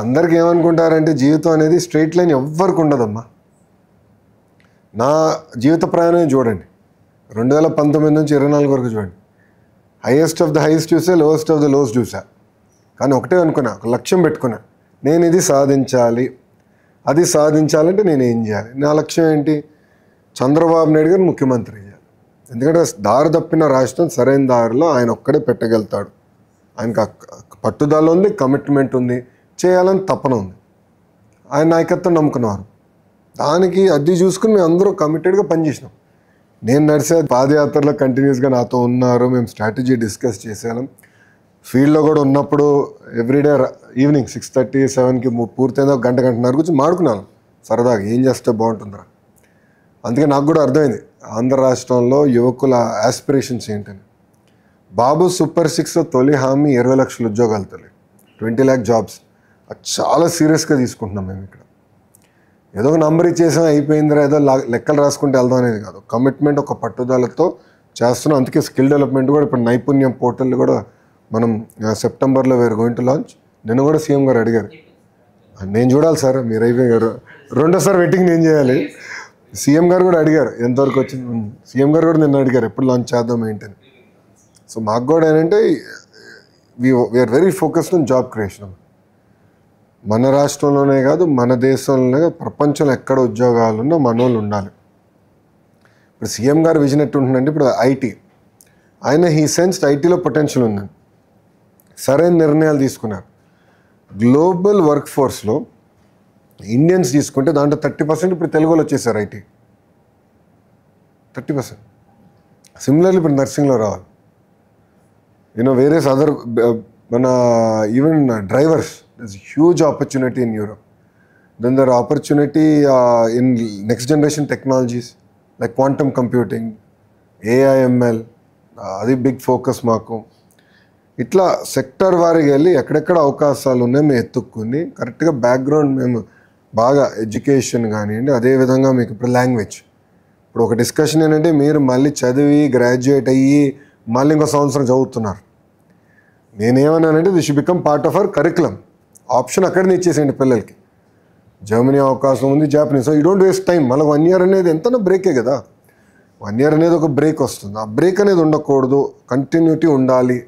అందరికి ఏమనుకుంటారంటే జీవితం అనేది స్ట్రైట్ లైన్ ఎవ్వరికి ఉండదమ్మా. నా జీవిత ప్రయాణం చూడండి, 2019 నుంచి 24 వరకు చూడండి. హైయెస్ట్ ఆఫ్ ద హైయెస్ట్ చూసా, లోయెస్ట్ ఆఫ్ ద లోయెస్ట్ చూసా. కానీ ఒకటే అనుకున్నా, ఒక లక్ష్యం పెట్టుకున్నా, నేను ఇది సాధించాలి. అది సాధించాలంటే నేను ఏం చేయాలి? నా లక్ష్యం ఏంటి? చంద్రబాబు నాయుడు గారు ముఖ్యమంత్రి చేయాలి. ఎందుకంటే దారి తప్పిన రాష్ట్రం సరైన దారిలో ఆయన ఒక్కడే పెట్టగలుగుతాడు. ఆయనకు పట్టుదల ఉంది, కమిట్మెంట్ ఉంది, చేయాలని తపన ఉంది. ఆయన నాయకత్వం నమ్ముకున్నారు. దానికి అది చూసుకుని మేము అందరూ కమిటెడ్గా పనిచేసినాం. నేను నడిచే పాదయాత్రలో కంటిన్యూస్గా నాతో ఉన్నారు. మేము స్ట్రాటజీ డిస్కస్ చేసాం. ఫీల్డ్లో కూడా ఉన్నప్పుడు ఎవ్రీడే ఈవినింగ్ 6:30, 7కి పూర్తయిందో గంటన్నర కూర్చొని మాడుకున్నాను సరదాగా, ఏం చేస్తే బాగుంటుందిరా. అందుకే నాకు కూడా అర్థమైంది ఆంధ్ర రాష్ట్రంలో యువకుల ఆస్పిరేషన్స్ ఏంటని. బాబు సూపర్ 6 తొలి హామీ 20 లక్షల ఉద్యోగాలు, తొలి 20 lakh జాబ్స్. అది చాలా సీరియస్గా తీసుకుంటున్నాం మేము. ఇక్కడ ఏదో ఒక నంబర్ ఇచ్చేసాం అయిపోయిందిరా, ఏదో లెక్కలు రాసుకుంటే వెళ్దాం అనేది కాదు. కమిట్మెంట్, ఒక పట్టుదలతో చేస్తున్నాం. అందుకే స్కిల్ డెవలప్మెంట్ కూడా ఇప్పుడు నైపుణ్యం పోర్టల్ కూడా మనం సెప్టెంబర్లో వేరు గోయింగ్ టు లాంచ్. నిన్న కూడా సీఎం గారు అడిగారు, నేను చూడాలి సార్, మీరు అయిపోయారు, రెండోసారి వెయిటింగ్ నేను చేయాలి. సీఎం గారు కూడా అడిగారు ఎంతవరకు వచ్చింది. సీఎం గారు కూడా నిన్న అడిగారు ఎప్పుడు లాంచ్ చేద్దాం ఏంటని. సో మాకు కూడా ఏంటంటే we are very focused on job creation. మన రాష్ట్రంలోనే కాదు, మన దేశంలోనే కాదు, ప్రపంచంలో ఎక్కడ ఉద్యోగాలు ఉన్నా మన వాళ్ళు ఉండాలి. ఇప్పుడు సీఎం గారు విజన్ ఎట్టు ఉంటుందంటే, ఇప్పుడు ఐటీ, ఆయన హీ సెన్స్డ్ ఐటీలో పొటెన్షియల్ ఉందని సరైన నిర్ణయాలు తీసుకున్నారు. గ్లోబల్ వర్క్ ఫోర్స్లో ఇండియన్స్ తీసుకుంటే దాంట్లో 30% ఇప్పుడు తెలుగులో వచ్చేసారు. ఐటీ 30%. సిమిలర్లీ ఇప్పుడు నర్సింగ్లో రావాలి. వేరియస్ అదర్ మన even drivers, there's a huge opportunity in Europe. Then there are opportunity in next generation technologies like quantum computing, AI, ML. అది బిగ్ ఫోకస్ మాకు. ఇట్లా సెక్టర్ వారికి వెళ్ళి ఎక్కడెక్కడ అవకాశాలు ఉన్నాయో మేము ఎత్తుక్కుని కరెక్ట్గా బ్యాక్గ్రౌండ్ మేము బాగా ఎడ్యుకేషన్ కానివ్వండి, అదేవిధంగా మీకు ఇప్పుడు లాంగ్వేజ్. ఇప్పుడు ఒక డిస్కషన్ ఏంటంటే, మీరు మళ్ళీ చదివి గ్రాడ్యుయేట్ అయ్యి మళ్ళీ ఇంకో సంవత్సరం చదువుతున్నారు. నేనేమన్నానంటే this should become part of our curriculum. Option అక్కడనే ఇచ్చేసేయండి పిల్లలకి. జర్మనీ అవకాశం ఉంది, Japanese. So you don't waste time. మళ్ళీ 1 year అనేది ఎంతనో బ్రేకే కదా. 1 year అనేది ఒక బ్రేక్ వస్తుంది. ఆ బ్రేక్ అనేది ఉండకూడదు, కంటిన్యూటీ ఉండాలి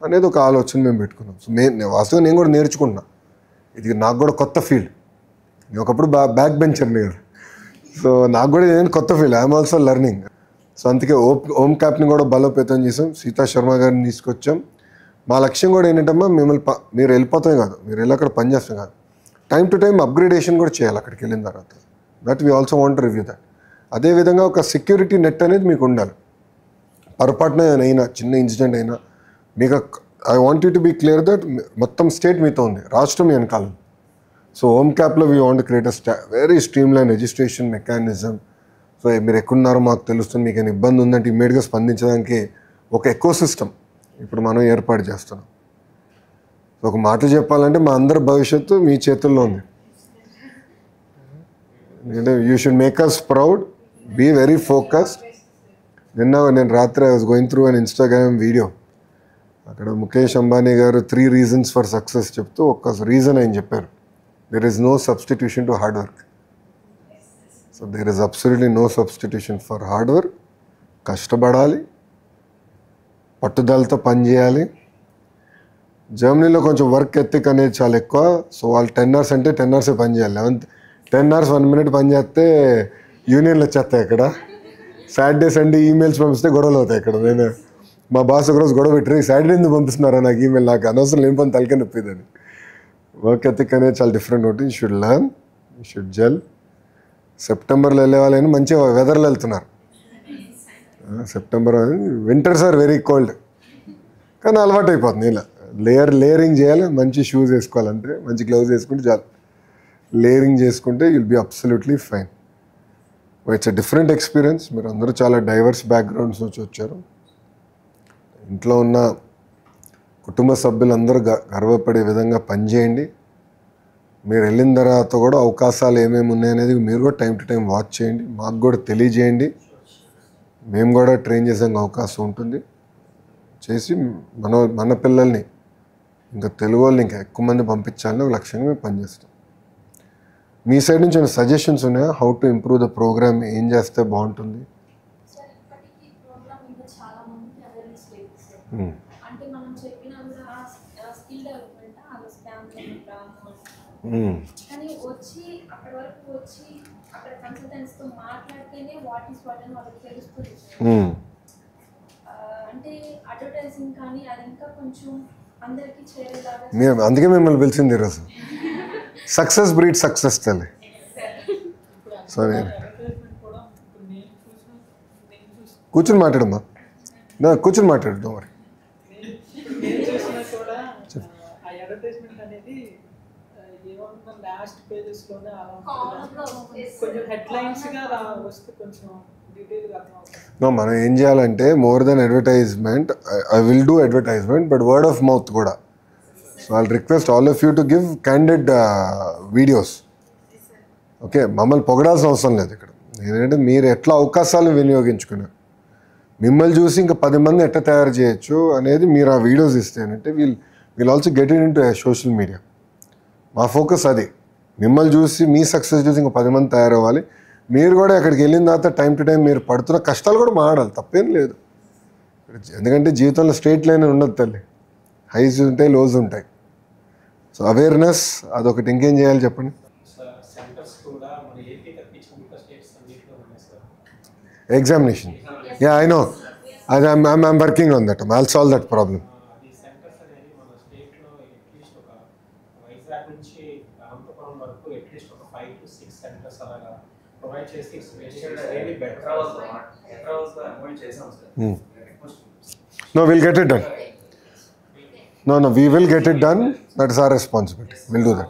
అనేది ఒక ఆలోచన మేము పెట్టుకున్నాం. సో వాస్తవంగా నేను కూడా నేర్చుకుంటున్నా. ఇది నాకు కూడా కొత్త ఫీల్డ్. నేను ఒకప్పుడు బ్యాక్ బెంచర్ని కదా. సో నాకు కూడా ఇదేంటి కొత్త field. I'm also learning. So అందుకే ఓమ్ క్యాప్ని కూడా బలోపేతం చేసాం. సీతా శర్మ గారిని తీసుకొచ్చాం. మా లక్ష్యం కూడా ఏంటంటమ్మా, మీరు వెళ్ళిపోతాం కాదు, మీరు వెళ్ళి అక్కడ పనిచేస్తాం కాదు, టైం టు టైం అప్గ్రేడేషన్ కూడా చేయాలి అక్కడికి వెళ్ళిన తర్వాత. That we also want review that. అదేవిధంగా ఒక సెక్యూరిటీ నెట్ అనేది మీకు ఉండాలి. పొరపాటున అయినా చిన్న ఇన్సిడెంట్ అయినా మీకు I want you to be clear that మొత్తం స్టేట్ మీతో ఉంది, రాష్ట్రం వెనకాల. సో హోమ్ క్యాప్లో we want create very streamline registration mechanism. So మీరు ఎక్కడున్నారో మాకు తెలుస్తుంది, మీకు ఏమైనా ఇబ్బంది ఉందంటే ఇమ్మీడియట్గా స్పందించడానికి ఒక ఎకో సిస్టమ్ ఇప్పుడు మనం ఏర్పాటు చేస్తున్నాం. ఒక మాట చెప్పాలంటే మా అందరి భవిష్యత్తు మీ చేతుల్లో ఉంది. ఎందుకంటే you should make us proud, be very focused. నేను రాత్రి I was going through an Instagram video. అక్కడ ముఖేష్ అంబానీ గారు 3 reasons ఫర్ సక్సెస్ చెప్తూ ఒక్క రీజన్ ఆయన చెప్పారు. There is no substitution to hard work. So there is absolutely no substitution for hard work. కష్టపడాలి, పట్టుదలతో పనిచేయాలి. జర్మనీలో కొంచెం వర్క్ ఎథిక్ అనేది చాలా ఎక్కువ. సో వాళ్ళు 10 hours అంటే 10 hours పని చేయాలి. 10 hours 1 minute పని చేస్తే యూనియన్లు వచ్చేస్తాయి అక్కడ. సాటర్డే సండే ఈమెయిల్స్ పంపిస్తే గొడవలు అవుతాయి అక్కడ. నేను మా బాస్ ఒకరోజు గొడవ పెట్టారు, సాటర్డే ఎందుకు పంపిస్తున్నారా నాకు ఈమెయిల్, నాకు అనవసరం లేని పని తలకే నొప్పిదని. వర్క్ ఎథిక్ అనేది చాలా డిఫరెంట్ ఉంటుంది. You should learn, you should gel. సెప్టెంబర్లో వెళ్ళే వాళ్ళని మంచిగా వెదర్లో వెళ్తున్నారు. September winters are very cold, కానీ అలవాటు అయిపోతుంది. ఇలా లేయరింగ్ చేయాలి, మంచి షూస్ వేసుకోవాలంటే, మంచి గ్లౌజ్ వేసుకుంటే చాలు. లేయరింగ్ చేసుకుంటే you'll be absolutely fine. It's a different experience. మీరు అందరూ చాలా డైవర్స్ బ్యాక్గ్రౌండ్స్ నుంచి వచ్చారు. ఇంట్లో ఉన్న కుటుంబ సభ్యులందరూ గర్వపడే విధంగా పనిచేయండి. మీరు వెళ్ళిన తర్వాత కూడా అవకాశాలు ఏమేమి ఉన్నాయనేది మీరు కూడా టైం టు టైం వాచ్ చేయండి, మాకు కూడా తెలియజేయండి. మేము కూడా ట్రైన్ చేసే అవకాశం ఉంటుంది. చేసి మన పిల్లల్ని ఇంకా తెలుగు వాళ్ళు ఇంకా ఎక్కువ మంది పంపించాలని ఒక లక్ష్యంగా మేము పనిచేస్తాం. మీ సైడ్ నుంచి ఏమైనా సజెషన్స్ ఉన్నాయా? How to improve the programme, ఏం చేస్తే బాగుంటుంది? అందుకే మిమ్మల్ని పిలిచింది ఈరోజు. సక్సెస్ బ్రీడ్ సక్సెస్ తల్లి. సో కూర్చుని మాట్లాడమ్మా, కూర్చుని మాట్లాడు. మరి మనం ఏం చేయాలంటే more than advertisement, I will do advertisement but word of mouth కూడా. So I request all of you to give candid videos. Okay, మమ్మల్ని పొగడాల్సిన అవసరం లేదు ఇక్కడ. ఎందుకంటే మీరు ఎట్లా అవకాశాలను వినియోగించుకున్నారు, మిమ్మల్ని చూసి ఇంకా 10 మంది ఎట్లా తయారు చేయొచ్చు అనేది మీరు ఆ వీడియోస్ ఇస్తేనంటే we'll also get into social media. మా ఫోకస్ అది. మిమ్మల్ని చూసి మీ సక్సెస్ చూసి ఇంకా 10 మంది తయారవ్వాలి. మీరు కూడా అక్కడికి వెళ్ళిన తర్వాత టైం టు టైం మీరు పడుతున్న కష్టాలు కూడా మాడాలి, తప్పేం లేదు. ఎందుకంటే జీవితంలో స్ట్రైట్ లైన్ ఉండదు తల్లి, హైస్ ఉంటాయి, లోస్ ఉంటాయి. సో అవేర్నెస్ అదొకటి. ఇంకేం చేయాలి చెప్పండి? Examination, yeah I know, I'm working on that. I'll solve that problem. No, we'll get it done. No, we will get it done. That is our responsibility. We'll do that.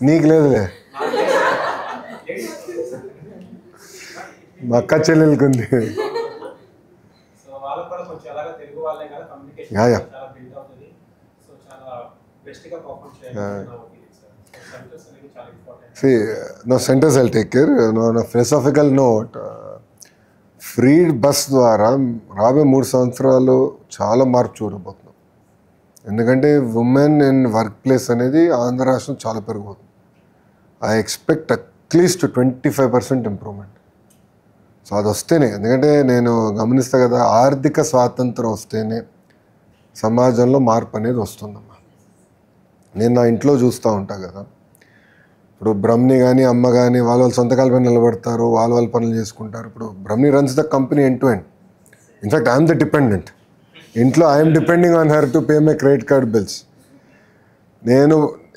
నీకు లేదులే, మా అక్క చెల్లెలకి ఉంది. Yeah yeah See, no centers I'll take care. No, on a philosophical note, free bus ద్వారా రాబోయే 3 సంవత్సరాలు చాలా మార్పు చూడబోతున్నాం. ఎందుకంటే ఉమెన్ ఇన్ వర్క్ ప్లేస్ అనేది ఆంధ్ర రాష్ట్రం చాలా పెరిగిపోతుంది. I expect at least 25% improvement. So అది వస్తేనే, ఎందుకంటే నేను గమనిస్తా కదా, ఆర్థిక స్వాతంత్రం వస్తేనే సమాజంలో మార్పు అనేది వస్తుందమ్మా. నేను నా ఇంట్లో చూస్తూ ఉంటా కదా, ఇప్పుడు బ్రహ్మని కానీ అమ్మ కానీ వాళ్ళ సొంతకాల పైన నిలబడతారు, వాళ్ళ పనులు చేసుకుంటారు. ఇప్పుడు Brahmani runs the company end to end. In fact I'm the dependent. ఇంట్లో I'm depending on her to pay my credit card bills.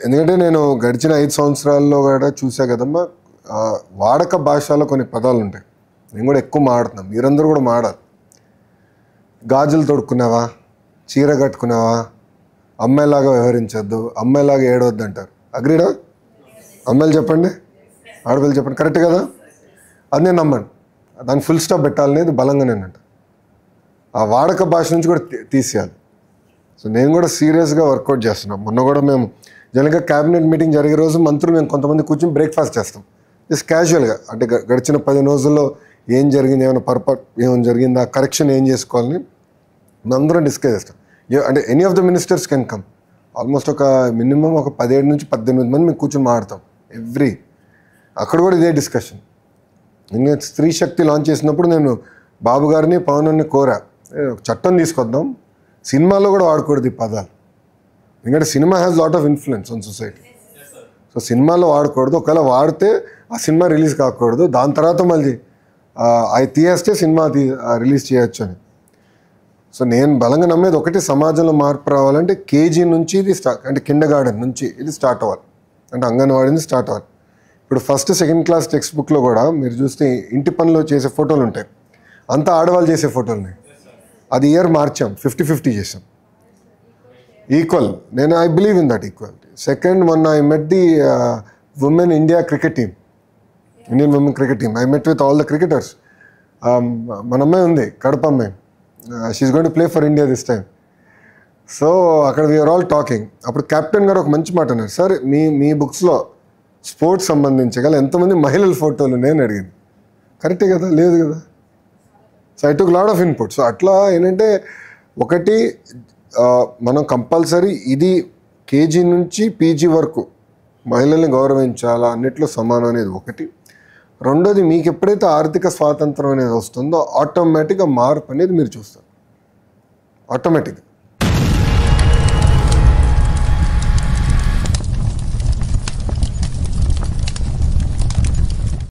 ఎందుకంటే నేను గడిచిన 5 సంవత్సరాల్లో కూడా చూసా కదమ్మా, వాడక భాషలో కొన్ని పదాలు ఉంటాయి, నేను కూడా ఎక్కువ మాడుతున్నాను, మీరందరూ కూడా మాడాలి. గాజులు తొడుక్కున్నావా, చీర కట్టుకున్నావా, అమ్మాయిలాగా వ్యవహరించద్దు, అమ్మాయిలాగా ఏడవద్దు అంటారు. అగ్రీడా? అమ్మాయిలు చెప్పండి, ఆడపిల్లలు చెప్పండి, కరెక్ట్ కదా? అది నేను నమ్మండి. దాన్ని ఫుల్ స్టాప్ పెట్టాలనేది బలంగా నేనంట. ఆ వాడక భాష నుంచి కూడా తీసేయాలి. సో నేను కూడా సీరియస్గా వర్కౌట్ చేస్తున్నాం. మొన్న కూడా మేము జనరల్గా క్యాబినెట్ మీటింగ్ జరిగే రోజు మంత్రులు మేము కొంతమంది కూర్చొని బ్రేక్ఫాస్ట్ చేస్తాం, జస్ట్ క్యాజువల్గా. అంటే గడిచిన 10 రోజుల్లో ఏం జరిగింది, ఏమైనా పొరపాటు ఏమైనా జరిగిందా, కరెక్షన్ ఏం చేసుకోవాలని మేమందరం డిస్కస్ చేస్తాం. అంటే any of the ministers can come. Almost ఒక మినిమం ఒక 17 నుంచి 18 మంది మేము కూర్చొని మాట్లాడతాం ఎవ్రీ. అక్కడ కూడా ఇదే డిస్కషన్. నేను స్త్రీ శక్తి లాంచ్ చేసినప్పుడు నేను బాబు గారిని పవన్ అన్ని కోరా, చట్టం తీసుకొద్దాం, సినిమాలో కూడా వాడకూడదు ఈ పదాలు. ఎందుకంటే cinema has lot of influence on society. So సినిమాలో వాడకూడదు, ఒకవేళ వాడితే ఆ సినిమా రిలీజ్ కాకూడదు, దాని తర్వాత మళ్ళీ అవి తీయేస్తే సినిమా రిలీజ్ చేయొచ్చు అని. సో నేను బలంగా నమ్మేది ఒకటి, సమాజంలో మార్పు రావాలంటే కేజీ నుంచి ఇది స్టార్ట్, అంటే కిండర్ గార్డెన్ నుంచి ఇది స్టార్ట్ అవ్వాలి, అంటే అంగన్వాడీ నుంచి స్టార్ట్ అవ్వాలి. ఇప్పుడు 1st, 2nd క్లాస్ టెక్స్ట్ బుక్లో కూడా మీరు చూస్తే ఇంటి పనిలో చేసే ఫోటోలు ఉంటాయి, అంతా ఆడవాళ్ళు చేసే ఫోటోలున్నాయి. అది ఇయర్ మార్చాం, 50-50 చేసాం, ఈక్వల్. నేను I believe in that equality. Second, మొన్న I met the women India cricket team, Indian women cricket team. I met with all the cricketers. మన అమ్మాయి ఉంది, కడప అమ్మాయి, she's going to play for India this time. So అక్కడ we're all talking. అప్పుడు captain గారు ఒక మంచి మాట అన్నారు, సార్ మీ బుక్స్లో స్పోర్ట్స్ సంబంధించి గల ఎంతమంది మహిళల ఫోటోలు నేను అడిగింది. కరెక్టే కదా? లేదు కదా? So I took lot of input. So అట్లా ఏంటంటే ఒకటి మనం కంపల్సరీ ఇది కేజీ నుంచి పీజీ వరకు మహిళల్ని గౌరవించాలా, అన్నిట్లో సమానం అనేది ఒకటి. రెండోది, మీకు ఎప్పుడైతే ఆర్థిక స్వాతంత్రం అనేది వస్తుందో ఆటోమేటిక్గా మార్పు అనేది మీరు చూస్తారు, ఆటోమేటిక్గా.